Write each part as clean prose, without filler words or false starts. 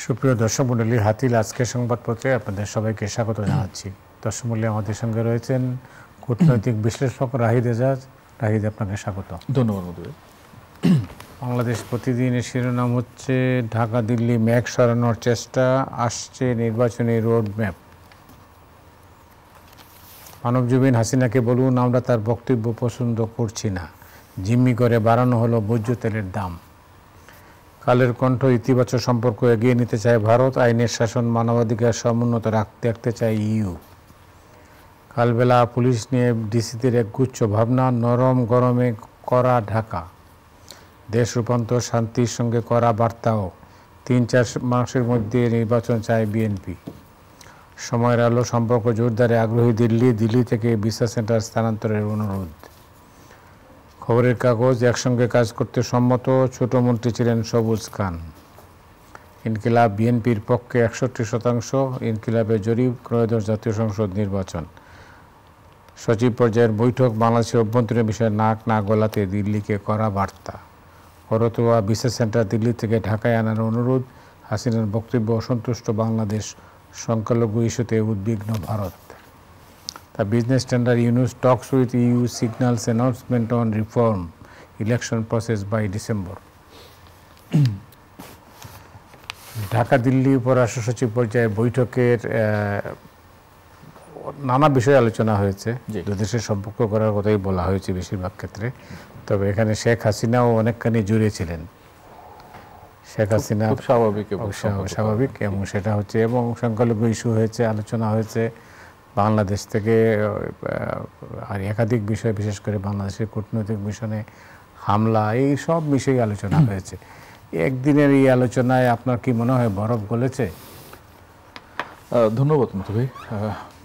সুপ্রিয় দর্শক মণ্ডলী, হাতিল আজকের সংবাদপত্রে আপনাদের সবাইকে স্বাগত জানাচ্ছি। দর্শক মণ্ডলী, আমাদের সঙ্গে রয়েছেন কূটনৈতিক বিশ্লেষক রাহিদ এজাজ। রাহিদ, আপনাকে স্বাগত। ধন্যবাদ মধুভাই। বাংলাদেশ প্রতিদিনের শিরোনাম হচ্ছে ঢাকা দিল্লি মেঘ সরানোর চেষ্টা, আসছে নির্বাচনী রোডম্যাপ। মানবজমিন হাসিনাকে বলুন আমরা তার বক্তব্য পছন্দ করছি না, জিম্মি করে বাড়ানো হলো ভোজ্য তেলের দাম। কালের কণ্ঠ ইতিবাচক সম্পর্ক এগিয়ে নিতে চায় ভারত, আইনের শাসন মানবাধিকার সমুন্নত রাখতে চায় ইইউ। কালবেলা পুলিশ নিয়ে ডিসিদের একগুচ্ছ ভাবনা, নরম গরমে কড়া ঢাকা। দেশ রূপান্তর শান্তির সঙ্গে কড়া বার্তাও, ৩-৪ মাসের মধ্যে নির্বাচন চায় বিএনপি। সময়ের আলো সম্পর্ক জোরদারে আগ্রহী দিল্লি থেকে ভিসা সেন্টার স্থানান্তরের অনুরোধ। খবরের কাগজ একসঙ্গে কাজ করতে সম্মত, ছোট মন্ত্রী ছিলেন সবুজ খান। ইনকিলাব বিএনপির পক্ষে ৬১%, ইনকিলাবের জরিপ, ত্রয়োদশ জাতীয় সংসদ নির্বাচন। সচিব পর্যায়ের বৈঠক, বাংলাদেশের অভ্যন্তরীণ বিষয়ে নাক না গলাতে দিল্লিকে করা বার্তা। করতোয়া ভিসা সেন্টার দিল্লি থেকে ঢাকায় আনার অনুরোধ, হাসিনার বক্তব্য অসন্তুষ্ট বাংলাদেশ, সংখ্যালঘু ইস্যুতে উদ্বিগ্ন Bharat. The business tender Yunus talks with EU signals announcement on reform, election process by December. Dhaka Delhi পররাষ্ট্র সচিব পর্যায়ে বৈঠকের নানা বিষয়ে আলোচনা হয়েছে। দুই দেশের সম্পর্ক করার কথাই বলা হয়েছে বেশিরভাগ ক্ষেত্রে, তবে এখানে শেখ হাসিনাও অনেকখানি জুড়ে ছিলেন। শেখ হাসিনা স্বাভাবিক এবং সেটা হচ্ছে, এবং সংখ্যালঘু ইস্যু হয়েছে, আলোচনা হয়েছে। বাংলাদেশ থেকে আর একাধিক বিষয়, বিশেষ করে বাংলাদেশের কূটনৈতিক মিশনে হামলা, এই সব বিষয়ে আলোচনা হয়েছে। একদিনের এই আলোচনায় আপনার কি মনে হয় বরফ গলেছে? ধন্যবাদ মধুভাই।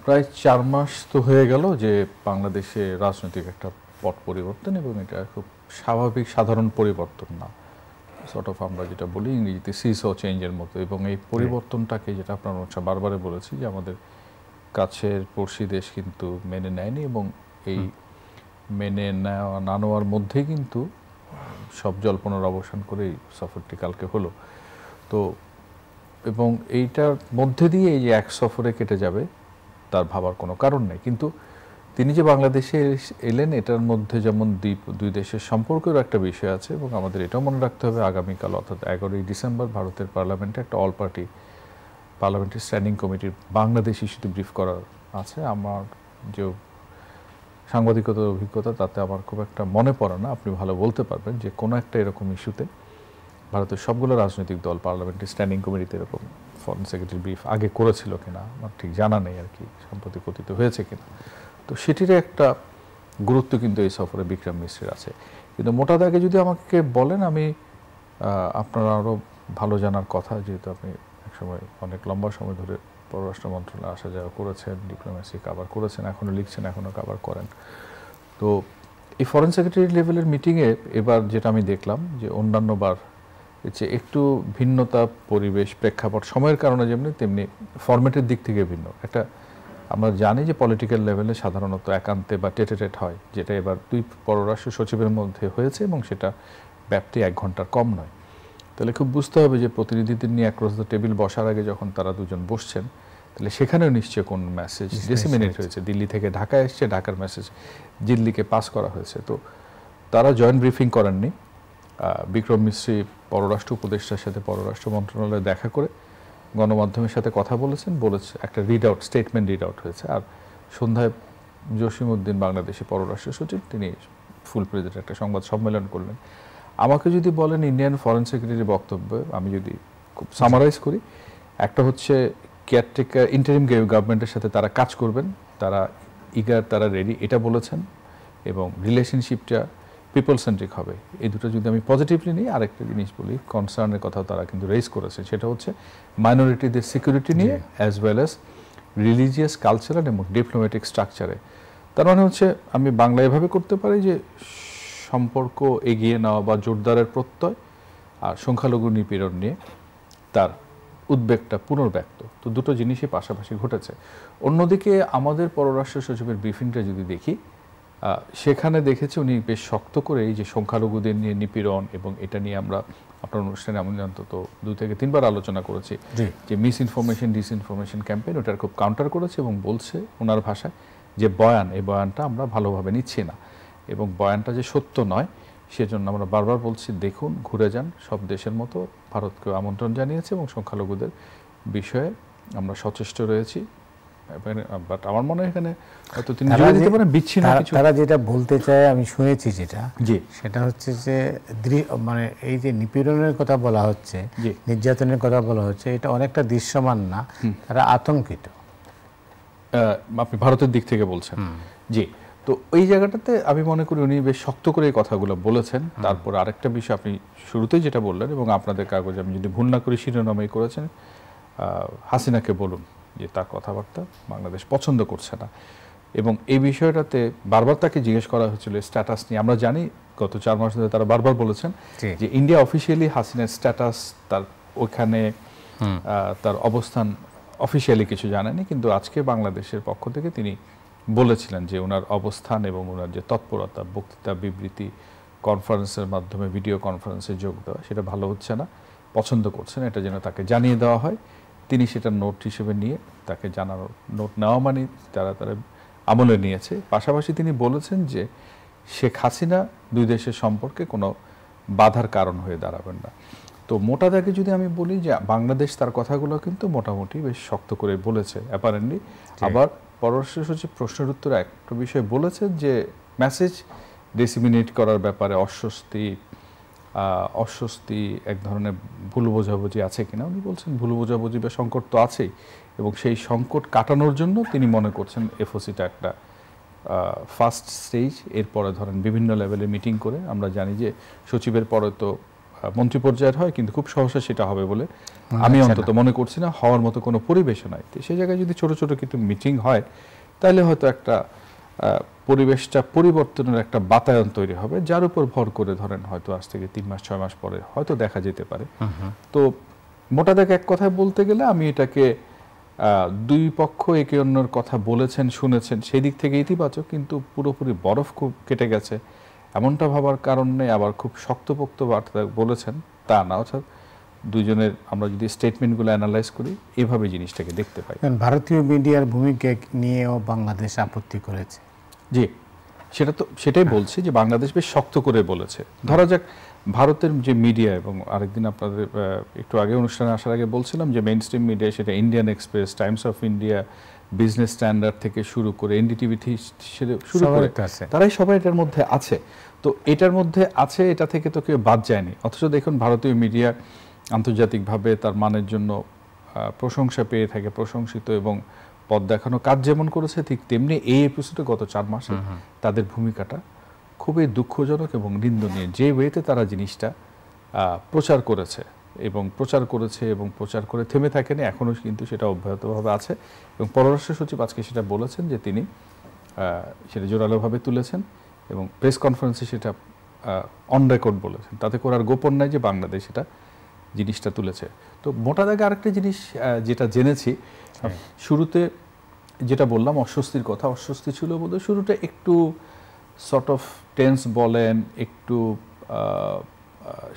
প্রায় 4 মাস তো হয়ে গেল যে বাংলাদেশে রাজনৈতিক একটা পট পরিবর্তন, এবং এটা খুব স্বাভাবিক সাধারণ পরিবর্তন না, সর্ট অফ আমরা যেটা বলি ইংরেজিতে সিস ও চেঞ্জের মতো। এবং এই পরিবর্তনটাকে, যেটা আপনার বারবারে বলেছি, যে আমাদের কাছের পড়শি দেশ কিন্তু মেনে নেয়নি, এবং এই মেনে না নেওয়ার মধ্যেই কিন্তু সব জল্পনার অবসান করে এই সফরটি কালকে হলো। তো এবং এইটার মধ্যে দিয়ে এই যে এক সফরে কেটে যাবে তার ভাবার কোনো কারণ নেই। কিন্তু তিনি যে বাংলাদেশে এলেন, এটার মধ্যে যেমন দুই দেশের সম্পর্কের একটা বিষয় আছে, এবং আমাদের এটাও মনে রাখতে হবে আগামীকাল অর্থাৎ 11ই ডিসেম্বর ভারতের পার্লামেন্টে একটা অল পার্টি পার্লামেন্টারি স্ট্যান্ডিং কমিটির বাংলাদেশ ইস্যুতে ব্রিফ করার আছে। আমার যে সাংবাদিকতার অভিজ্ঞতা, তাতে আমার খুব একটা মনে পড়ে না, আপনি ভালো বলতে পারবেন, যে কোনো একটা এরকম ইস্যুতে ভারতের সবগুলো রাজনৈতিক দল পার্লামেন্টারি স্ট্যান্ডিং কমিটিতে এরকম ফরেন সেক্রেটারি ব্রিফ আগে করেছিল কিনা আমার ঠিক জানা নেই আর কি, সম্প্রতি কথিত হয়েছে কিনা। তো সেটির একটা গুরুত্ব কিন্তু এই সফরে বিক্রম মিশ্রের আছে। কিন্তু মোটা দাগে যদি আমাকে বলেন, আমি আপনার আরও ভালো জানার কথা, যেহেতু আপনি একসময় অনেক লম্বা সময় ধরে পররাষ্ট্র মন্ত্রণালয়ে আসা যাওয়া করেছেন, ডিপ্লোমেসি কাভার করেছেন, এখনও লিখছেন, এখনও কাভার করেন। তো এই ফরেন সেক্রেটারি লেভেলের মিটিংয়ে এবার যেটা আমি দেখলাম, যে অন্যান্য বার যে একটু ভিন্নতা, পরিবেশ, প্রেক্ষাপট, সময়ের কারণে যেমনি, তেমনি ফরম্যাটের দিক থেকে ভিন্ন। একটা আমরা জানি যে পলিটিক্যাল লেভেলে সাধারণত একান্তে বা টেট হয়, যেটা এবার 2 পররাষ্ট্র সচিবের মধ্যে হয়েছে, এবং সেটা ব্যাপ্তি 1 ঘন্টার কম নয়। তাহলে খুব বুঝতে হবে যে প্রতিনিধিদের নিয়ে অ্যাক্রস দ্য টেবিল বসার আগে যখন তারা দুজন বসছেন, তাহলে সেখানেও নিশ্চয়ই কোন মেসেজ ডিসেমিনেট হয়েছে। দিল্লি থেকে ঢাকায় এসছে, ঢাকার মেসেজ দিল্লিকে পাস করা হয়েছে। তো তারা জয়েন্ট ব্রিফিং করেননি। বিক্রম মিশ্রি পররাষ্ট্র উপদেষ্টার সাথে পররাষ্ট্র মন্ত্রণালয়ে দেখা করে গণমাধ্যমের সাথে কথা বলেছে, একটা স্টেটমেন্ট রিড আউট হয়েছে। আর সন্ধ্যায় জসিমউদ্দিন বাংলাদেশি পররাষ্ট্র সচিব, তিনি ফুল প্রেজেন্ট একটা সংবাদ সম্মেলন করলেন। আমাকে যদি বলেন ইন্ডিয়ান ফরেন সেক্রেটারির বক্তব্য, আমি যদি খুব সামারাইজ করি, একটা হচ্ছে কেয়ারটেকার ইন্টারিম গভর্নমেন্টের সাথে তারা কাজ করবেন, তারা তারা রেডি, এটা বলেছেন, এবং রিলেশনশিপটা পিপল সেন্ট্রিক হবে। এই দুটো যদি আমি পজিটিভলি নিই, আরেকটা জিনিস বলি, কনসার্নের কথা তারা কিন্তু রেজ করেছেন, সেটা হচ্ছে মাইনরিটিদের সিকিউরিটি নিয়ে, as well as religious, cultural এবং ডিপ্লোম্যাটিক স্ট্রাকচারে। তার মানে হচ্ছে, আমি বাংলা এভাবে করতে পারি যে সম্পর্ক এগিয়ে নেওয়া বা জোরদারের প্রত্যয়, আর সংখ্যালঘু নিপীড়ন নিয়ে তার উদ্বেগটা পুনর্ব্যক্ত। তো দুটো জিনিসই পাশাপাশি ঘটেছে। অন্যদিকে আমাদের পররাষ্ট্র সচিবের ব্রিফিংটা যদি দেখি, সেখানে দেখেছি উনি বেশ শক্ত করে এই যে সংখ্যালঘুদের নিয়ে নিপীড়ন এবং এটা নিয়ে আমরা আপনার অনুষ্ঠানে আমি অন্তত 2 থেকে 3 বার আলোচনা করেছি যে মিস ইনফরমেশন ডিসইনফরমেশন ক্যাম্পেইন ওটার খুব কাউন্টার করেছে এবং বলছে ওনার ভাষায় যে এই বয়ানটা আমরা ভালোভাবে নিচ্ছি না এবং বয়ানটা যে সত্য নয় সেজন্য আমরা বারবার বলছি দেখুন ঘুরে যান সব দেশের মতো ভারতকেও আমন্ত্রণ জানিয়েছে এবং সংখ্যালঘুদের বিষয়ে আমরা সচেষ্ট রয়েছি। বাট আমার মনে হয় এখানে হয়তো তিনি জুড়ে দিতে পারেন বিচ্ছিন্ন কিছু। তারা যেটা বলতে চায় আমি শুনেছি যেটা সেটা হচ্ছে যে মানে এই যে নিপীড়নের কথা বলা হচ্ছে, নির্যাতনের কথা বলা হচ্ছে, এটা অনেকটা দৃশ্যমান না, তারা আতঙ্কিত। আপনি ভারতের দিক থেকে বলছেন? জি। তো ওই জায়গাটাতে আমি মনে করি উনি বেশ শক্ত করে এই কথাগুলো বলেছেন। তারপর আরেকটা বিষয় আপনি শুরুতেই যেটা বললেন এবং আপনাদের কাগজে আমি যদি ভুল না করি শিরোনামেই করেছেন, হাসিনাকে বলুন যে তার কথাবার্তা বাংলাদেশ পছন্দ করছে না এবং এই বিষয়টাতে বারবার তাকে জিজ্ঞেস করা হয়েছিল স্ট্যাটাস নিয়ে। আমরা জানি গত 4 মাস ধরে তারা বারবার বলেছেন যে ইন্ডিয়া অফিসিয়ালি হাসিনার স্ট্যাটাস তার ওইখানে তার অবস্থান অফিসিয়ালি কিছু জানেনি, কিন্তু আজকে বাংলাদেশের পক্ষ থেকে তিনি বলেছিলেন যে ওনার অবস্থান এবং ওনার যে তৎপরতা, বক্তৃতা, বিবৃতি, কনফারেন্সের মাধ্যমে ভিডিও কনফারেন্সে যোগ দেওয়া সেটা ভালো হচ্ছে না, পছন্দ করছেন, এটা যেন তাকে জানিয়ে দেওয়া হয়। তিনি সেটা নোট হিসেবে নিয়ে তাকে জানানোর, নোট নেওয়া মানে তারা আমলে নিয়েছে। পাশাপাশি তিনি বলেছেন যে শেখ হাসিনা 2 দেশের সম্পর্কে কোনো বাধার কারণ হয়ে দাঁড়াবেন না। তো মোটা দাগে যদি আমি বলি যে বাংলাদেশ তার কথাগুলো কিন্তু মোটামুটি বেশ শক্ত করে বলেছে অ্যাপারেন্টলি। আবার পররাষ্ট্র সচিব প্রশ্নের উত্তরে একটা বিষয় বলেছেন যে মেসেজ ডিসিমিনেট করার ব্যাপারে অস্বস্তি এক ধরনের ভুল বোঝাবুঝি আছে কিনা। উনি বলছেন ভুল বোঝাবুঝি বা সংকট তো আছেই এবং সেই সংকট কাটানোর জন্য তিনি মনে করছেন এফওসিটা একটা ফার্স্ট স্টেজ। এরপরে ধরেন বিভিন্ন লেভেলে মিটিং করে, আমরা জানি যে সচিবের পরে তো মন্ত্রী পর্যায়ের হয়, কিন্তু খুব সহসা সেটা হবে বলে আমি অন্তত মনে করছি না, হওয়ার মতো কোনো পরিবেশও নাই। তো সেই জায়গায় যদি ছোট ছোট কিছু মিটিং হয় তাহলে হয়তো একটা পরিবেশটা পরিবর্তনের একটা বাতায়ন তৈরি হবে, যার উপর ভর করে ধরেন হয়তো আজ থেকে 3 মাস 6 মাস পরে হয়তো দেখা যেতে পারে। তো মোটা দাগে এক কথায় বলতে গেলে আমি এটাকে 2 পক্ষ একে অন্যের কথা বলেছেন, শুনেছেন, সেই দিক থেকে ইতিবাচক, কিন্তু পুরোপুরি বরফ খুব কেটে গেছে এমনটা ভাবার কারণ নেই। আবার খুব শক্তপোক্ত বার্তা বলেছেন তা না, অর্থাৎ দুজনের আমরা যদি স্টেটমেন্টগুলো অ্যানালাইজ করি এভাবে জিনিসটাকে দেখতে পাই। ভারতীয় মিডিয়ার ভূমিকা নিয়েও বাংলাদেশ আপত্তি করেছে। জি, সেটাই বলছি যে বাংলাদেশ বেশ শক্ত করে বলেছে। ধরা যাক ভারতের যে মিডিয়া, এবং আরেকদিন আপনাদের একটু আগে অনুষ্ঠানে আসার আগে বলছিলাম যে মেইন স্ট্রিম মিডিয়া, সেটা Indian express, Times of India, business standard থেকে শুরু করে এনডিটিভি শুরু করে তারাই সবাই এটার মধ্যে আছে। তো এটার মধ্যে আছে, এটা থেকে তো কেউ বাদ যায়নি। অথচ দেখুন ভারতীয় মিডিয়া আন্তর্জাতিকভাবে তার মানের জন্য প্রশংসা পেয়ে থাকে, প্রশংসিত এবং পথ দেখানো কাজ যেমন করেছে, ঠিক তেমনি এই এপিসোডে গত 4 মাসে তাদের ভূমিকাটা খুবই দুঃখজনক এবং নিন্দনীয়। যে ওয়েতে তারা জিনিসটা প্রচার করেছে এবং প্রচার করে থেমে থাকেনি, এখনও কিন্তু সেটা অব্যাহতভাবে আছে। এবং পররাষ্ট্র সচিব আজকে সেটা বলেছেন যে তিনি সেটা জোরালোভাবে তুলেছেন এবং প্রেস কনফারেন্সে সেটা অন রেকর্ড বলেছেন, তাতে করার গোপন নাই যে বাংলাদেশ এটা জিনিসটা তুলেছে। তো মোটা দাগে আরেকটা জিনিস যেটা জেনেছি, শুরুতে যেটা বললাম অস্বস্তির কথা, অস্বস্তি ছিল বোধহয় শুরুটা একটু সর্ট অফ টেন্স বলেন, একটু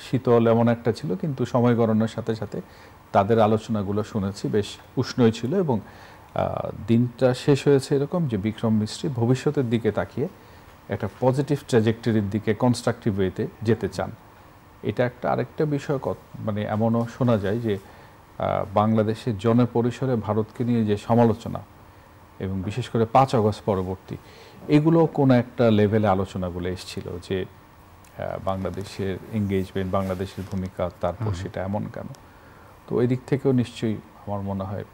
শীতল এমন একটা ছিল, কিন্তু সময় গণনার সাথে সাথে তাদের আলোচনাগুলো শুনেছি বেশ উষ্ণই ছিল এবং দিনটা শেষ হয়েছে এরকম যে বিক্রম মিস্ত্রি ভবিষ্যতের দিকে তাকিয়ে একটা পজিটিভ ট্র্যাজেক্টরির দিকে কনস্ট্রাকটিভ ওয়েতে যেতে চান। এটা একটা আরেকটা বিষয়, মানে এমনও শোনা যায় যে বাংলাদেশের জনপরিসরে ভারতকে নিয়ে যে সমালোচনা এবং বিশেষ করে 5 আগস্ট পরবর্তী এগুলো কোনো একটা লেভেলে আলোচনাগুলো এসেছিল যে বাংলাদেশের এঙ্গেজমেন্ট, বাংলাদেশের ভূমিকা, তারপর সেটা এমন কেন। তো এই দিক থেকেও নিশ্চয়ই আমার মনে হয়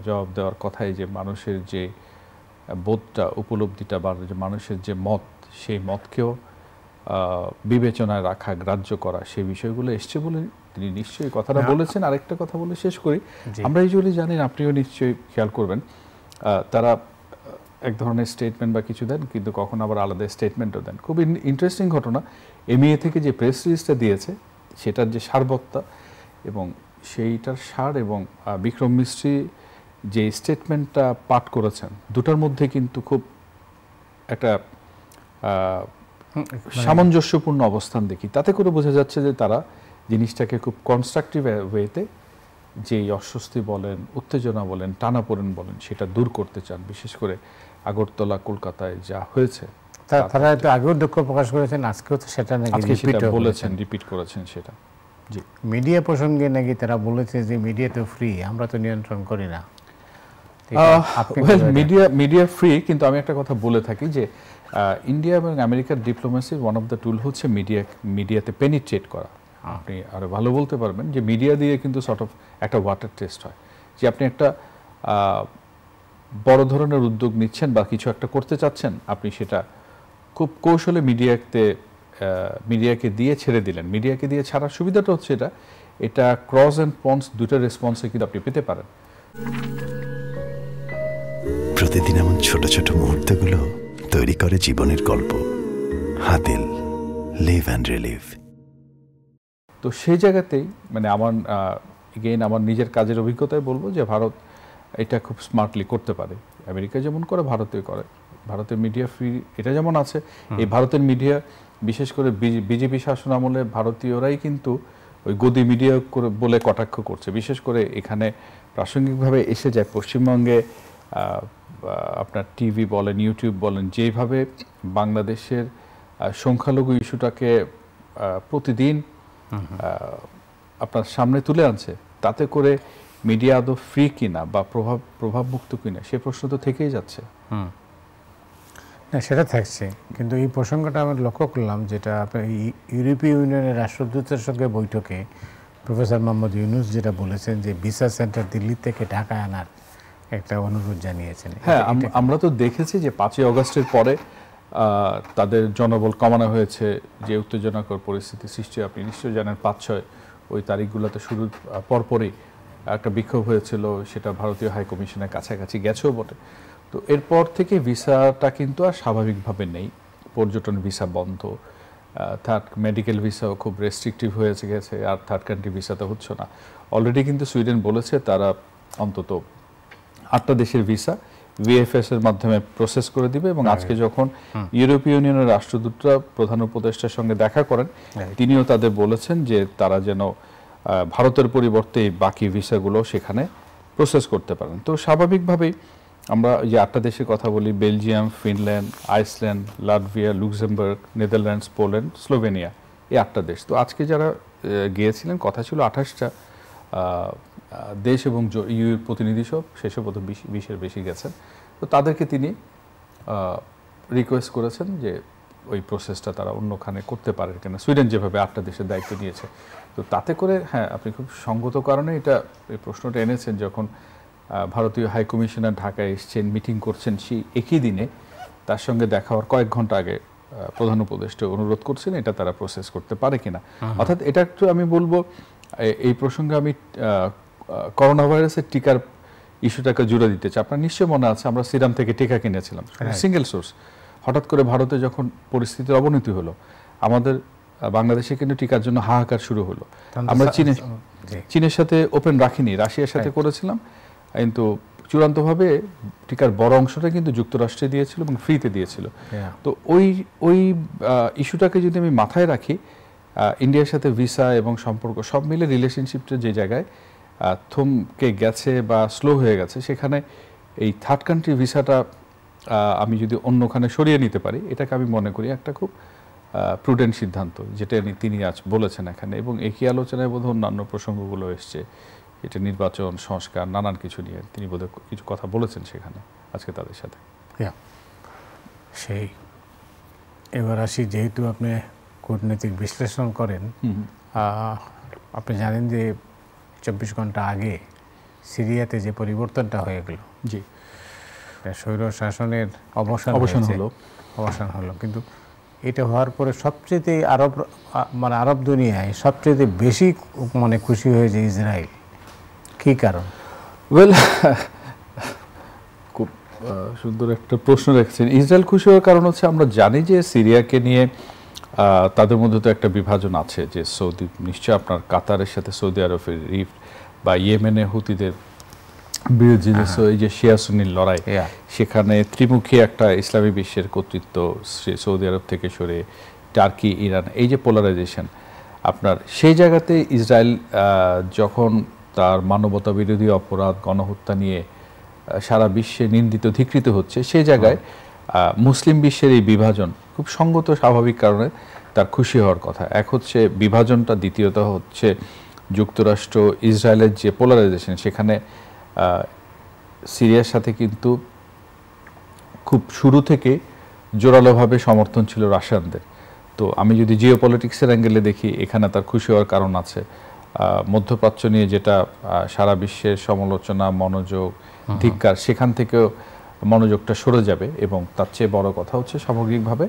জবাব দেওয়ার কথাই যে মানুষের যে বোধটা, উপলব্ধিটা বা যে মানুষের যে মত, সেই মতকেও বিবেচনায় রাখা, গ্রাহ্য করা, সেই বিষয়গুলো এসছে বলে তিনি নিশ্চয়ই কথাটা বলেছেন। আরেকটা কথা বলে শেষ করি, আমরা ইউজুয়ালি জানেন, আপনিও নিশ্চয়ই খেয়াল করবেন, তারা এক ধরনের স্টেটমেন্ট বা কিছু দেন, কিন্তু কখন আবার আলাদা স্টেটমেন্টও দেন। খুব ইন্টারেস্টিং ঘটনা, এমইএ থেকে যে প্রেস রিলিজটা দিয়েছে সেটার যে সারবত্তা এবং সেইটার সার এবং বিক্রম মিস্ত্রি যে স্টেটমেন্টটা পাঠ করেছেন, দুটার মধ্যে কিন্তু খুব একটা সামঞ্জস্যপূর্ণ অবস্থান দেখি, তাতে করে বোঝা যাচ্ছে যে তারা জিনিসটাকে খুব কনস্ট্রাকটিভ ওয়েতে, যেই অস্বস্তি বলেন, উত্তেজনা বলেন, টানাপোড়েন বলেন, সেটা দূর করতে চান। বিশেষ করে আগরতলা, কলকাতায় যা হয়েছে, তারা তো আগেও দুঃখ প্রকাশ করেছেন, আজকেও তো সেটা নাকি বলেছেন, রিপিট করেছেন সেটা। জি, মিডিয়া প্রসঙ্গে নাকি তারা বলেছে যে মিডিয়া তো ফ্রি, আমরা তো নিয়ন্ত্রণ করি না। মিডিয়া ফ্রি, কিন্তু আমি একটা কথা বলে থাকি যে ইন্ডিয়া এবং আমেরিকার ডিপ্লোমেসির ওয়ান অফ দ্য টুল হচ্ছে মিডিয়াতে পেনিট্রেট করা। আপনি আরো ভালো বলতে পারবেন যে মিডিয়া দিয়ে কিন্তু সর্ট অফ একটা ওয়াটার টেস্ট হয়, যে আপনি একটা বড় ধরনের উদ্যোগ নিচ্ছেন বা কিছু একটা করতে চাচ্ছেন, আপনি সেটা খুব কৌশলে মিডিয়াকে দিয়ে ছেড়ে দিলেন। মিডিয়াকে দিয়ে ছাড়ার সুবিধাটা হচ্ছে এটা ক্রস অ্যান্ড পন্স দুটো রেসপন্সে কিন্তু আপনি পেতে পারেন। প্রতিদিন এমন ছোট ছোট মুহূর্তগুলো তৈরি করে জীবনের গল্প। Hatil, live and relive. তো সেই জায়গাতেই মানে আমার নিজের কাজের অভিজ্ঞতায় বলবো যে ভারত এটা খুব স্মার্টলি করতে পারে। আমেরিকা যেমন করে ভারতেও করে। ভারতের মিডিয়া ফ্রি এটা যেমন আছে, এই ভারতের মিডিয়া বিশেষ করে বিজেপি শাসন আমলে ভারতীয়রাই কিন্তু ওই গদি মিডিয়া করে বলে কটাক্ষ করছে। বিশেষ করে এখানে প্রাসঙ্গিকভাবে এসে যায় পশ্চিমবঙ্গে আপনার টিভি বলেন, ইউটিউব বলেন, যেভাবে বাংলাদেশের সংখ্যালঘু ইস্যুটাকে প্রতিদিন আপনার সামনে তুলে আনছে, তাতে করে মিডিয়া আদৌ ফ্রি কিনা বা প্রভাবমুক্ত কিনা সে প্রশ্ন তো থেকেই যাচ্ছে। না, সেটা থাকছে, কিন্তু এই প্রসঙ্গটা আমি লক্ষ্য করলাম যেটা আপনার ইউরোপীয় ইউনিয়নের রাষ্ট্রদূতের সঙ্গে বৈঠকে প্রফেসর মোহাম্মদ ইউনুস যেটা বলেছেন যে ভিসা সেন্টার দিল্লি থেকে ঢাকায় আনার একটা অনুরোধ জানিয়েছেন। হ্যাঁ, আমরা তো দেখেছি যে 5ই অগস্টের পরে তাদের জনবল কমানো হয়েছে, যে উত্তেজনাকর পরিস্থিতি সৃষ্টি, আপনি নিশ্চয়ই জানেন 5-6 ওই তারিখগুলোতে শুরুর পরপরই একটা বিক্ষোভ হয়েছিল, সেটা ভারতীয় হাইকমিশনের কাছাকাছি গেছেও বটে। তো এরপর থেকে ভিসাটা কিন্তু আর স্বাভাবিকভাবে নেই, পর্যটন ভিসা বন্ধ, মেডিকেল ভিসাও খুব রেস্ট্রিকটিভ হয়ে গেছে, আর থার্ড কান্ট্রি ভিসা তো হচ্ছে না। অলরেডি কিন্তু সুইডেন বলেছে তারা অন্তত 8টা দেশের ভিসা ভিএফএস এর মাধ্যমে প্রসেস করে দিবে, এবং আজকে যখন ইউরোপীয় ইউনিয়নের রাষ্ট্রদূতরা প্রধান উপদেষ্টার সঙ্গে দেখা করেন, তিনিও তাদের বলেছেন যে তারা যেন ভারতের পরিবর্তে বাকি ভিসাগুলো সেখানে প্রসেস করতে পারেন। তো স্বাভাবিকভাবেই আমরা যে 8টা দেশের কথা বলি, Belgium, Finland, Iceland, Latvia, Luxembourg, Netherlands, Poland, Slovenia, এই 8টা দেশ। তো আজকে যারা গিয়েছিলেন, কথা ছিল 28টা দেশ এবং ইউর প্রতিনিধি সব, শেষে বোধ 20-এর বেশি গেছেন। তো তাদেরকে তিনি রিকোয়েস্ট করেছেন যে ওই প্রসেসটা তারা অন্যখানে করতে পারে কিনা, সুইডেন যেভাবে 8টা দেশের দায়িত্ব নিয়েছে। তো তাতে করে হ্যাঁ, আপনি খুব সঙ্গত কারণে এই প্রশ্নটা এনেছেন, যখন ভারতীয় হাইকমিশনার ঢাকায় এসছেন, মিটিং করছেন, সেই একই দিনে তার সঙ্গে দেখা হওয়ার কয়েক ঘন্টা আগে প্রধান উপদেষ্টা অনুরোধ করছেন এটা তারা প্রসেস করতে পারে কিনা। অর্থাৎ এটা একটু আমি বলবো, এই প্রসঙ্গে আমি করোনা ভাইরাসের টিকার ইস্যুটাকে জুড়ে দিতে চাই। আপনার নিশ্চয় মনে আছে আমরা সিরাম থেকে টিকা কিনেছিলাম, সিঙ্গেল সোর্স। হঠাৎ করে ভারতে যখন পরিস্থিতির অবনতি হলো, আমাদের বাংলাদেশে কিন্তু টিকার জন্য হাহাকার শুরু হলো। আমরা চীনের সাথে ওপেন রাখিনি, রাশিয়ার সাথে করেছিলাম, কিন্তু চূড়ান্তভাবে টিকার বড় অংশটা কিন্তু যুক্তরাষ্ট্রে দিয়েছিল এবং ফ্রিতে দিয়েছিল। তো ওই ইস্যুটাকে যদি আমি মাথায় রাখি, ইন্ডিয়ার সাথে ভিসা এবং সম্পর্ক সব মিলে রিলেশনশিপটা যে জায়গায় থমকে গেছে বা স্লো হয়ে গেছে, সেখানে এই থার্ড কান্ট্রি ভিসাটা আমি যদি অন্যখানে সরিয়ে নিতে পারি, এটাকে আমি মনে করি একটা খুব প্রুডেন্ট সিদ্ধান্ত, যেটা তিনি আজ বলেছেন এখানে। এবং একই আলোচনায় বোধহয় অন্যান্য প্রসঙ্গগুলো এসছে, এটা নির্বাচন, সংস্কার, নানান কিছু নিয়ে তিনি বোধহয় কিছু কথা বলেছেন সেখানে আজকে তাদের সাথে। সেই এবার আসি, যেহেতু আপনি কূটনৈতিক বিশ্লেষণ করেন, আপনি জানেন যে 24 ঘন্টা আগে সিরিয়াতে যে পরিবর্তনটা হয়ে গেল, জি, স্বৈর শাসনের অবসান হলো, কিন্তু এটা হওয়ার পরে সবচেয়ে আরব দুনিয়ায় সবচেয়ে বেশি খুশি হয়েছে ইসরায়েল। কি কারণ? ওয়েল, খুব সুন্দর একটা প্রশ্ন রেখেছেন। ইসরায়েল খুশি হওয়ার কারণ হচ্ছে, আমরা জানি যে সিরিয়াকে নিয়ে তাদের মধ্যে তো একটা বিভাজন আছে, যে সৌদি, নিশ্চয় আপনার কাতারের সাথে সৌদি আরবের রিফট, বা ইয়েমেনে হুতিদের বিরোধী এই যে শিয়া সুন্নির লড়াই, সেখানে ত্রিমুখী একটা ইসলামী বিশ্বের কর্তৃত্ব সৌদি আরব থেকে সরে টার্কি, ইরান, এই যে পোলারাইজেশন, আপনার সেই জায়গাতে ইসরায়েল যখন তার মানবতা বিরোধী অপরাধ গণহত্যা নিয়ে সারা বিশ্বে নিন্দিত ধিকৃত হচ্ছে, সেই জায়গায় মুসলিম বিশ্বের এই বিভাজন খুব সঙ্গত স্বাভাবিক কারণে তার খুশি হওয়ার কথা। এক হচ্ছে বিভাজনটা, দ্বিতীয়ত হচ্ছে যুক্তরাষ্ট্র ইসরায়েলের যে পোলারাইজেশন, সেখানে সিরিয়ার সাথে কিন্তু খুব শুরু থেকে জোরালোভাবে সমর্থন ছিল রাশিয়ানদের। তো আমি যদি জিও পলিটিক্সের অ্যাঙ্গেলে দেখি, এখানে তার খুশি হওয়ার কারণ আছে। মধ্যপ্রাচ্য নিয়ে যেটা সারা বিশ্বের সমালোচনা, মনোযোগ, ধিক্কার, সেখান থেকেও মনোযোগটা সরে যাবে। এবং তার চেয়ে বড় কথা হচ্ছে সামগ্রিকভাবে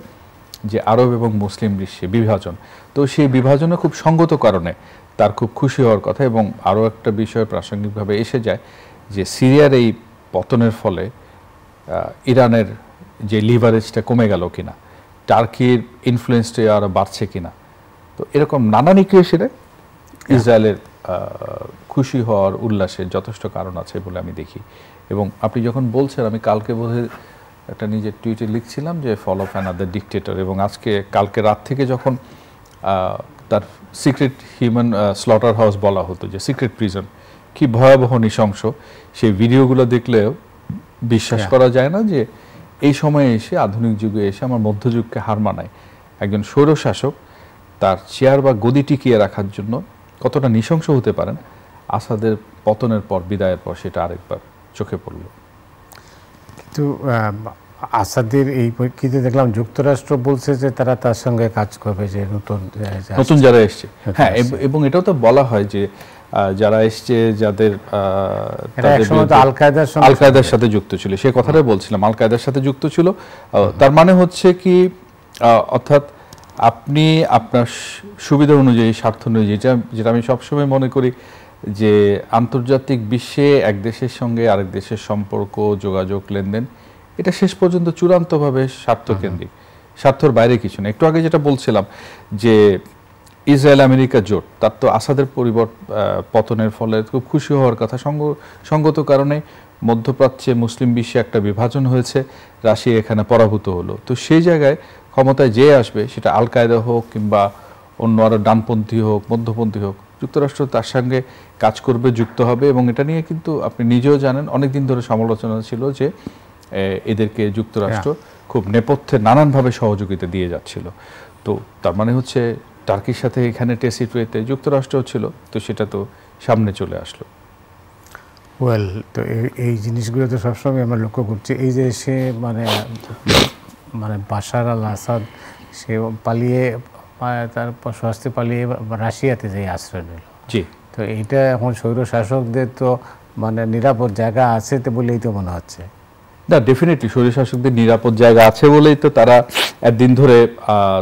যে আরব এবং মুসলিম বিশ্বে বিভাজন, তো সেই বিভাজনে খুব সঙ্গত কারণে তার খুব খুশি হওয়ার কথা। এবং আরও একটা বিষয় প্রাসঙ্গিকভাবে এসে যায় যে সিরিয়ার এই পতনের ফলে ইরানের যে লিভারেজটা কমে গেল কিনা, টার্কির ইনফ্লুয়েন্সটা আরও বাড়ছে কিনা, তো এরকম নানান ইকুয়েশনে ইসরায়েলের খুশি হওয়ার, উল্লাসের যথেষ্ট কারণ আছে বলে আমি দেখি। এবং আপনি যখন বলছেন, আমি কালকে বোধহয় একটা নিজের টুইটে লিখছিলাম যে ফল অফ অ্যানাদার ডিকটেটর, এবং কালকে রাত থেকে যখন তার সিক্রেট হিউম্যান স্লটার হাউস বলা হতো, যে সিক্রেট প্রিজন, কি ভয়াবহ নৃশংস, সেই ভিডিওগুলো দেখলেও বিশ্বাস করা যায় না যে এই সময়ে এসে, আধুনিক যুগে এসে আমার মধ্যযুগকে হার মানায় একজন স্বৈরশাসক তার চেয়ার বা গদি টিকিয়ে রাখার জন্য কতটা নৃশংস হতে পারেন। আসাদের পতনের পর, বিদায়ের পর সেটা আরেকবার চোখে পড়ল। কিন্তু আসাদের এই পরিপ্রেক্ষিতে দেখলাম যুক্তরাষ্ট্র বলছে যে তারা তার সঙ্গে কাজ করবে, যে নতুন যারা এসছে। হ্যাঁ, এবং এটাও তো বলা হয় যে যারা এসছে, যাদের আল কায়দার সাথে যুক্ত ছিল, সে কথাটাই বলছিলাম, আল কায়দার সাথে যুক্ত ছিল। তার মানে হচ্ছে কি, অর্থাৎ আপনি আপনার সুবিধা অনুযায়ী, স্বার্থ অনুযায়ী, যেটা আমি সবসময় মনে করি যে আন্তর্জাতিক বিশ্বে এক দেশের সঙ্গে আরেক দেশের সম্পর্ক, যোগাযোগ, লেনদেন, এটা শেষ পর্যন্ত চূড়ান্তভাবে স্বার্থকেন্দ্রিক, স্বার্থর বাইরে কিছু না। একটু আগে যেটা বলছিলাম যে ইসরায়েল আমেরিকা জোট, তার তো আসাদের পতনের ফলে খুব খুশি হওয়ার কথা। সঙ্গত কারণে মধ্যপ্রাচ্যে মুসলিম বিশ্বে একটা বিভাজন হয়েছে, রাশিয়া এখানে পরাভূত হলো। তো সেই জায়গায় ক্ষমতায় যে আসবে, সেটা আল কায়দা হোক কিংবা অন্য আরও ডানপন্থী হোক, মধ্যপন্থী হোক, যুক্তরাষ্ট্র তার সঙ্গে কাজ করবে, যুক্ত হবে। এবং এটা নিয়ে কিন্তু আপনি নিজেও জানেন, অনেকদিন ধরে সমালোচনা ছিল যে এদেরকে যুক্তরাষ্ট্র খুব নেপথ্যে নানানভাবে সহযোগিতা দিয়ে যাচ্ছিল। তো তার মানে হচ্ছে টার্কির সাথে এখানে টেসিটওয়েতে যুক্তরাষ্ট্র ছিল, তো সেটা তো সামনে চলে আসলো। ওয়েল, তো এই জিনিসগুলো তো সবসময় আমরা লক্ষ্য করছি। এই যে সে মানে বাশার আল আসাদ, সে পালিয়ে, তারপর স্বস্তি পালিয়ে রাশিয়াতে যে আশ্রয় নিল। জি, তো এইটা এখন স্বৈর শাসকদের তো মানে নিরাপদ জায়গা আছে তো বলেই তো মনে হচ্ছে। না, ডেফিনেটলি স্বৈরশাসকদের নিরাপদ জায়গা আছে বলেই তো তারা একদিন ধরে,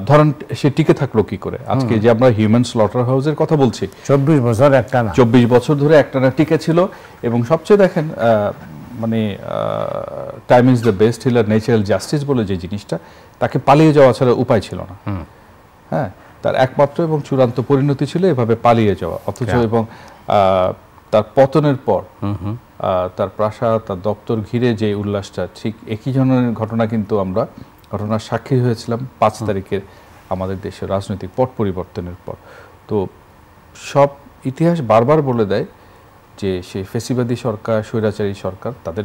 ধরেন সে টিকে থাকলো কি করে। আজকে যে আমরা হিউম্যান স্লটার হাউসের কথা বলছি, 24 বছর একটানা, 24 বছর ধরে একটানা টিকে ছিল। এবং সবচেয়ে দেখেন, মানে time is the best healer, natural justice বলে যে জিনিসটা, তাকে পালিয়ে যাওয়া ছাড়া উপায় ছিল না। হ্যাঁ, তার একমাত্র এবং চূড়ান্ত পরিণতি ছিল এভাবে পালিয়ে যাওয়া। অথচ এবং তার পতনের পর তার প্রাসাদ, তার দপ্তর ঘিরে যে উল্লাসটা, ঠিক একই ধরনের ঘটনা কিন্তু আমরা ঘটনার সাক্ষী হয়েছিলাম 5 তারিখের আমাদের দেশের রাজনৈতিক পট পরিবর্তনের পর। তো সব ইতিহাস বারবার বলে দেয় যে সেই ফেসিবাদী সরকার, স্বৈরাচারী সরকার, তাদের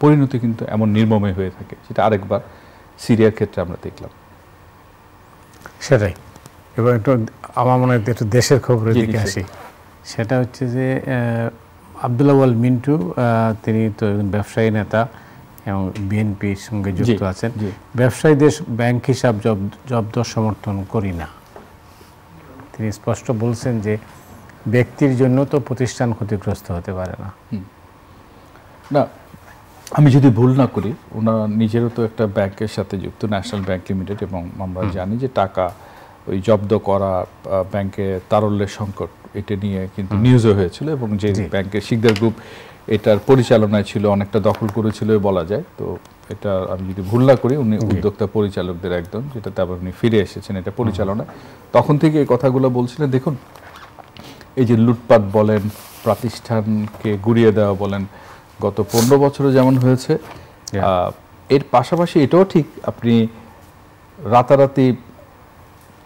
পরিণতি কিন্তু এমন নির্মমে হয়ে থাকে। সেটা আরেকবার সিরিয়ার ক্ষেত্রে আমরা দেখলাম। সেটাই। এবং একটু আমার মনে হয় একটু দেশের খবরের দিকে আসি। সেটা হচ্ছে যে আব্দুল আউয়াল মিন্টু, তিনি তো ব্যবসায়ী নেতা এবং বিএনপির সঙ্গে যুক্ত আছেন। ব্যবসায়ীদের ব্যাংক হিসাব জব্দ সমর্থন করি না। তিনি স্পষ্ট বলছেন যে ব্যক্তির জন্য তো প্রতিষ্ঠান ক্ষতিগ্রস্ত হতে পারে না। না, আমি যদি ভুল না করি, ওনারা নিজেরও তো একটা ব্যাংকের সাথে যুক্ত, ন্যাশনাল ব্যাংক লিমিটেড, এবং আমরা জানি যে টাকা ওই জব্দ করা, ব্যাংকে তারল্যের সংকট, এটা নিয়ে কিন্তু নিউজও হয়েছিল। এবং যে ব্যাংকের শিকদার গ্রুপ এটার পরিচালনায় ছিল, অনেকটা দখল করেছিল বলা যায়। তো এটা আমি যদি ভুল না করি, উনি উদ্যোক্তা পরিচালকদের একজন, যেটাতে আবার উনি ফিরে এসেছেন এটা পরিচালনায়। তখন থেকে এই কথাগুলো বলছিলেন। দেখুন, এই যে লুটপাট বলেন, প্রতিষ্ঠানকে গুড়িয়ে দেওয়া বলেন, গত 15 বছরে যেমন হয়েছে, এর পাশাপাশি এটাও ঠিক আপনি রাতারাতি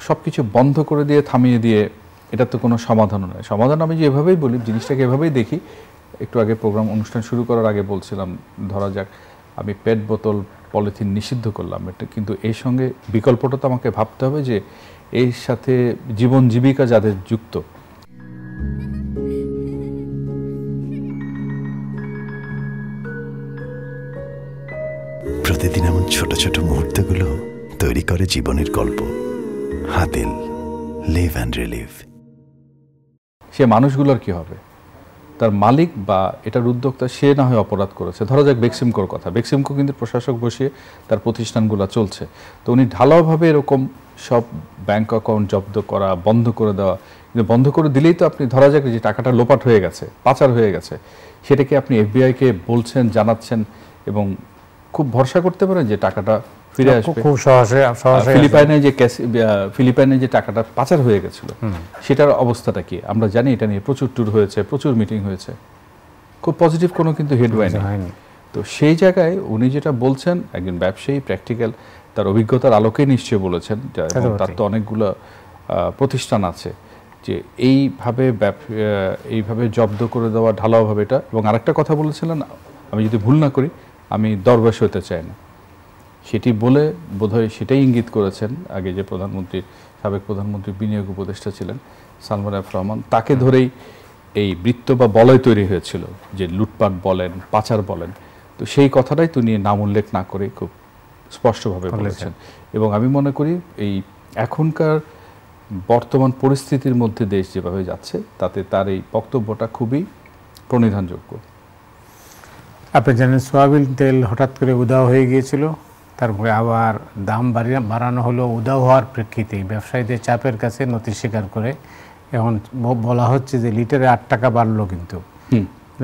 সবকিছু বন্ধ করে দিয়ে থামিয়ে দিয়ে এটা তো কোনো সমাধান নয়। সমাধান আমি যেভাবেই বলি, জিনিসটাকে এভাবেই দেখি। একটু আগে প্রোগ্রাম অনুষ্ঠান শুরু করার আগে বলছিলাম, ধরা যাক আমি পেট বোতল পলিথিন নিষিদ্ধ করলাম, এটা কিন্তু এর সঙ্গে বিকল্পটা তো আমাকে ভাবতে হবে যে এর সাথে জীবন জীবিকা যাদের যুক্ত, প্রতিদিন এমন ছোট ছোট মুহূর্তগুলো তৈরি করে জীবনের গল্প। Hatil, live and relive. সে মানুষগুলোর কি হবে? তার মালিক বা এটার উদ্যোক্তা সে না হয় অপরাধ করেছে। ধরা যাক বেক্সিমকোর কথা, বেক্সিমকো কিন্তু প্রশাসক বসিয়ে তার প্রতিষ্ঠানগুলো চলছে, তো উনি ঢালাওভাবে এরকম সব ব্যাংক অ্যাকাউন্ট জব্দ করা, বন্ধ করে দেওয়া, কিন্তু বন্ধ করে দিলেই তো আপনি ধরা যাক যে টাকাটা লোপাট হয়ে গেছে, পাচার হয়ে গেছে, সেটাকে আপনি এফবিআইকে বলছেন, জানাচ্ছেন এবং খুব ভরসা করতে পারেন যে টাকাটা ফিরে আসবে। খুব সহজে ফিলিপাইনে যে টাকাটা পাচার হয়ে গেছিল সেটার অবস্থাটা কি আমরা জানি। এটা নিয়ে প্রচুর ট্যুর হয়েছে, প্রচুর মিটিং হয়েছে, খুব পজিটিভ কোনো কিন্তু হেডওয়াই নেই। তো সেই জায়গায় উনি যেটা বলছেন, একজন ব্যবসায়ী, প্র্যাকটিক্যাল, তার অভিজ্ঞতার আলোকে নিশ্চয়ই বলেছেন, তার তো অনেকগুলো প্রতিষ্ঠান আছে, যে এইভাবে জব্দ করে দেওয়া ঢালাওভাবে এটা। এবং আরেকটা কথা বলেছিলেন, আমি যদি ভুল না করি, আমি দরবেশ হতে চাই না, সেটি বলে বোধহয় সেটাই ইঙ্গিত করেছেন আগে যে সাবেক প্রধানমন্ত্রী বিনিয়োগ উপদেষ্টা ছিলেন সালমান এফ রহমান, তাকে ধরেই এই বৃত্ত বা বলয় তৈরি হয়েছিল, যে লুটপাট বলেন, পাচার বলেন। তো সেই কথাটাই তিনি নাম উল্লেখ না করে খুব স্পষ্টভাবে বলেছেন। এবং আমি মনে করি এই এখনকার বর্তমান পরিস্থিতির মধ্যে দেশ যেভাবে যাচ্ছে, তাতে তার এই বক্তব্যটা খুবই প্রণিধানযোগ্য। আপনি জানেন সয়াবিন তেল হঠাৎ করে উধাও হয়ে গিয়েছিল, তারপরে আবার দাম বাড়ানো হলো। উধাও হওয়ার প্রেক্ষিতে ব্যবসায়ীদের চাপের কাছে নথি স্বীকার করে এখন বলা হচ্ছে যে লিটারে 8 টাকা বাড়লো, কিন্তু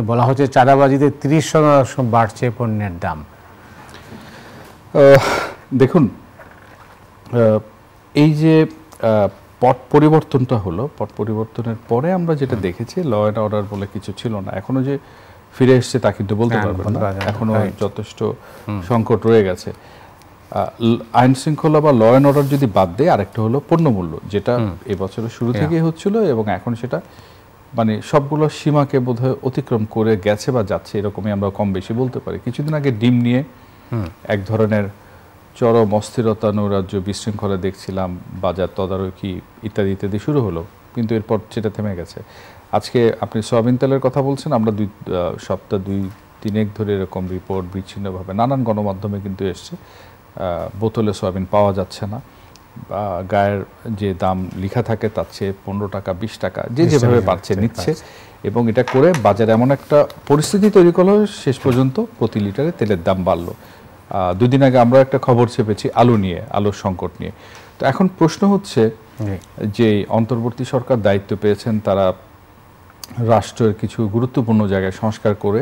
বলা হচ্ছে চাঁদাবাজিতে 30% বাড়ছে পণ্যের দাম। দেখুন, এই যে পট পরিবর্তনটা হলো, পট পরিবর্তনের পরে আমরা যেটা দেখেছি, ল অ্যান্ড অর্ডার বলে কিছু ছিল না। এখনো যে ফিরে এসছে তা কিন্তু বলতে পারবেন না, এখনো যথেষ্ট সংকট রয়ে গেছে। আইন শৃঙ্খলা বা ল অ্যান্ড অর্ডার যদি বাদ দেয়, আরেকটা হলো পণ্যমূল্য, যেটা এবছরের শুরু থেকেই হচ্ছিল এবং এখন সেটা মানে সবগুলো সীমাকে বোধহয় অতিক্রম করে গেছে বা যাচ্ছে, এরকমই আমরা কম বেশি বলতে পারি। কিছুদিন আগে ডিম নিয়ে এক ধরনের চরম অস্থিরতা, নৈরাজ্য, বিশৃঙ্খলা দেখছিলাম, বাজার তদারকি ইত্যাদি ইত্যাদি শুরু হলো, কিন্তু এরপর সেটা থেমে গেছে। আজকে আপনি সয়াবিন তেলের কথা বলছেন, আমরা সপ্তাহ 2-3 ধরে এরকম রিপোর্ট বিচ্ছিন্নভাবে নানান গণমাধ্যমে কিন্তু এসছে, বোতলে সয়াবিন পাওয়া যাচ্ছে না, বা গায়ের যে দাম লেখা থাকে তার চেয়ে 15 টাকা 20 টাকা যে যেভাবে পাচ্ছে নিচ্ছে, এবং এটা করে বাজারে এমন একটা পরিস্থিতি তৈরি করলো, শেষ পর্যন্ত প্রতি লিটারে তেলের দাম বাড়লো। 2 দিন আগে আমরা একটা খবর চেপেছি আলুর সংকট নিয়ে। তো এখন প্রশ্ন হচ্ছে যে অন্তর্বর্তী সরকার দায়িত্ব পেয়েছেন, তারা রাষ্ট্রের কিছু গুরুত্বপূর্ণ জায়গায় সংস্কার করে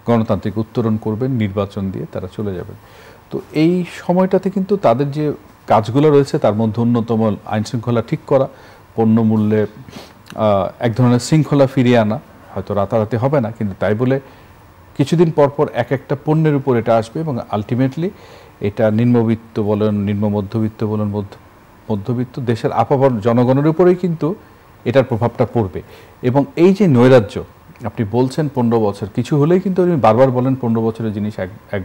গণতান্ত্রিক উত্তরণ করবেন, নির্বাচন দিয়ে তারা চলে যাবেন। তো এই সময়টাতে কিন্তু তাদের যে কাজগুলো রয়েছে তার মধ্যে অন্যতম আইন শৃঙ্খলা ঠিক করা, পণ্য মূল্যে এক ধরনের শৃঙ্খলা ফিরিয়ে আনা। হয়তো রাতারাতি হবে না, কিন্তু তাই বলে কিছুদিন পর পর এক একটা পণ্যের উপর এটা আসবে এবং আলটিমেটলি এটা নিম্নবিত্ত বলেন, নিম্ন মধ্যবিত্ত বলেন, মধ্যবিত্ত দেশের আপামর জনগণের উপরেই কিন্তু এটার প্রভাবটা পড়বে। এবং এই যে নৈরাজ্য আপনি বলছেন 15 বছর, কিছু হলেই কিন্তু আপনি বারবার বলেন 15 বছরের জিনিস এক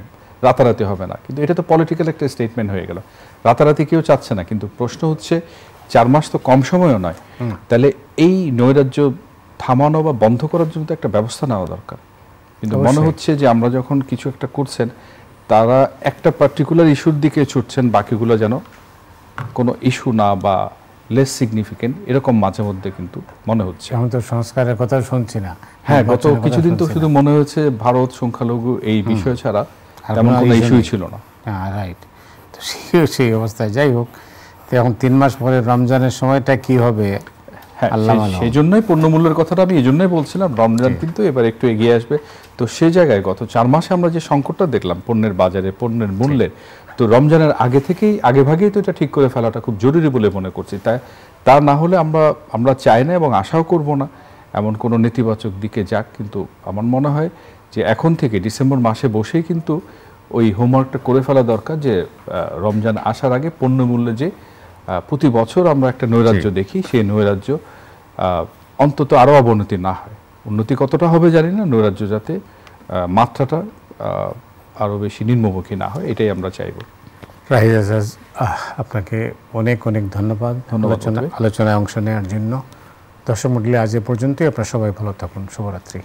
রাতারাতি হবে না, কিন্তু এটা তো পলিটিক্যাল একটা স্টেটমেন্ট হয়ে গেল। রাতারাতি কেউ চাচ্ছে না, কিন্তু প্রশ্ন হচ্ছে 4 মাস তো কম সময়ও নয়, তাহলে এই নৈরাজ্য থামানো বা বন্ধ করার জন্য তো একটা ব্যবস্থা নেওয়া দরকার। কিন্তু মনে হচ্ছে যে আমরা যখন কিছু একটা করছেন, তারা একটা পার্টিকুলার ইস্যুর দিকে ছুটছেন, বাকিগুলো যেন কোনো ইস্যু না বা লেস সিগনিফিকেন্ট এরকম মাঝে মধ্যে কিন্তু মনে হচ্ছে। আমি তো সংস্কারের কথা শুনছি না। হ্যাঁ, গত কিছুদিন তো শুধু মনে হয়েছে ভারত সংখ্যালঘু এই বিষয় ছাড়া তেমন কোনো ইস্যুই ছিল না। হ্যাঁ, রাইট। তো সেই অবস্থায় যাই হোক, তো এখন 3 মাস পরে রমজানের সময়টা কি হবে? হ্যাঁ, সেই জন্যই পণ্যমূল্যের কথাটা আমি এই জন্যই বলছিলাম, রমজান কিন্তু এবার একটু এগিয়ে আসবে। তো সেই জায়গায় গত 4 মাসে আমরা যে সংকটটা দেখলাম পণ্যের বাজারে, পণ্যের মূল্যের, তো রমজানের আগেভাগেই তো এটা ঠিক করে ফেলাটা খুব জরুরি বলে মনে করছি। তা না হলে আমরা চাই না এবং আশাও করব না এমন কোনো নেতিবাচক দিকে যাক, কিন্তু আমার মনে হয় যে এখন থেকে ডিসেম্বর মাসে বসেই কিন্তু ওই হোমওয়ার্কটা করে ফেলা দরকার যে রমজান আসার আগে পণ্যমূল্যে যে প্রতি বছর আমরা একটা নৈরাজ্য দেখি, সেই নৈরাজ্য অন্তত আরও অবনতি না হয়। উন্নতি কতটা হবে জানি না, নৈরাজ্য যাতে মাত্রাটা আরও বেশি নিম্নমুখী না হয়, এটাই আমরা চাইব। রাহিদ আজাজ, আপনাকে অনেক অনেক ধন্যবাদ আলোচনায় অংশ নেওয়ার জন্য। দর্শক মণ্ডলী, আজ এ পর্যন্তই। আপনারা সবাই ভালো থাকুন। শুভরাত্রি।